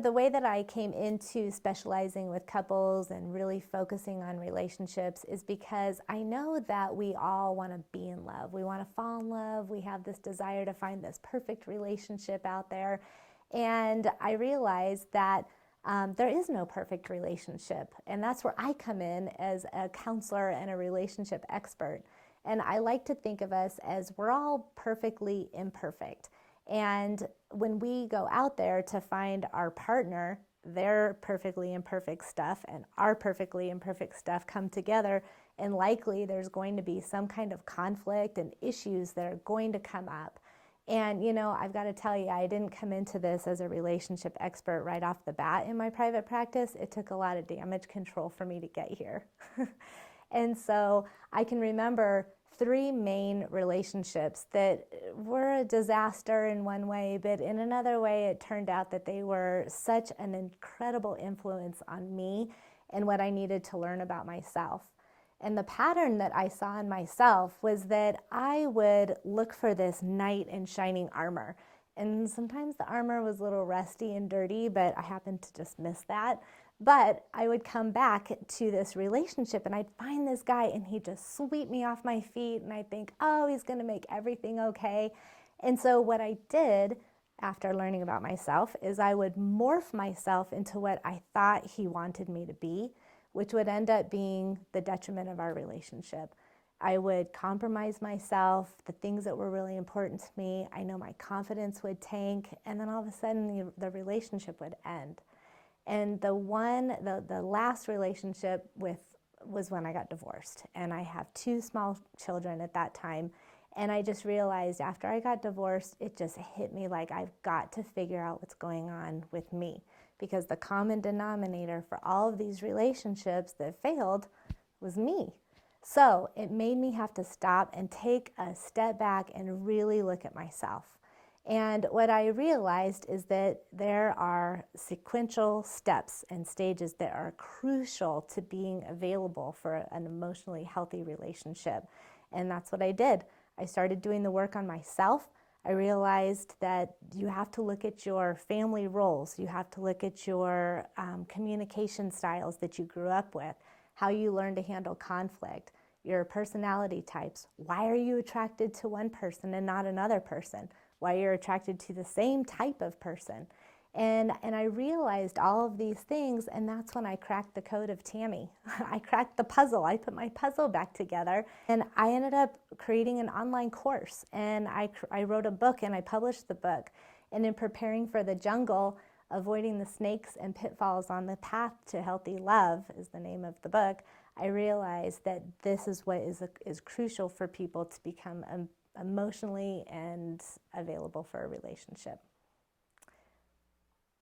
the way that I came into specializing with couples and really focusing on relationships is because I know that we all want to be in love. We want to fall in love. We have this desire to find this perfect relationship out there. And I realized that there is no perfect relationship. And that's where I come in as a counselor and a relationship expert. And I like to think of us as we're all perfectly imperfect. And when we go out there to find our partner, their perfectly imperfect stuff and our perfectly imperfect stuff come together, and likely there's going to be some kind of conflict and issues that are going to come up. And I've got to tell you, I didn't come into this as a relationship expert right off the bat in my private practice. It took a lot of damage control for me to get here. And so I can remember 3 main relationships that were a disaster in one way, but in another way it turned out that they were such an incredible influence on me and what I needed to learn about myself. And the pattern that I saw in myself was that I would look for this knight in shining armor. And sometimes the armor was a little rusty and dirty, but I happened to just miss that. But I would come back to this relationship and I'd find this guy and he'd just sweep me off my feet and I'd think, oh, he's going to make everything okay. And so what I did after learning about myself is I would morph myself into what I thought he wanted me to be, which would end up being the detriment of our relationship. I would compromise myself, the things that were really important to me. I know my confidence would tank, and then all of a sudden the relationship would end. And the last relationship was when I got divorced. And I have 2 small children at that time. And I just realized after I got divorced, it just hit me like I've got to figure out what's going on with me. Because the common denominator for all of these relationships that failed was me. So it made me have to stop and take a step back and really look at myself. And what I realized is that there are sequential steps and stages that are crucial to being available for an emotionally healthy relationship. And that's what I did. I started doing the work on myself. I realized that you have to look at your family roles. You have to look at your communication styles that you grew up with, how you learn to handle conflict, your personality types. Why are you attracted to one person and not another person? Why you're attracted to the same type of person. And I realized all of these things, and that's when I cracked the code of Tammy. I cracked the puzzle. I put my puzzle back together, and I ended up creating an online course, and I wrote a book, and I published the book. And in preparing for the jungle, avoiding the snakes and pitfalls on the path to healthy love is the name of the book, I realized that this is what is crucial for people to become emotionally and available for a relationship.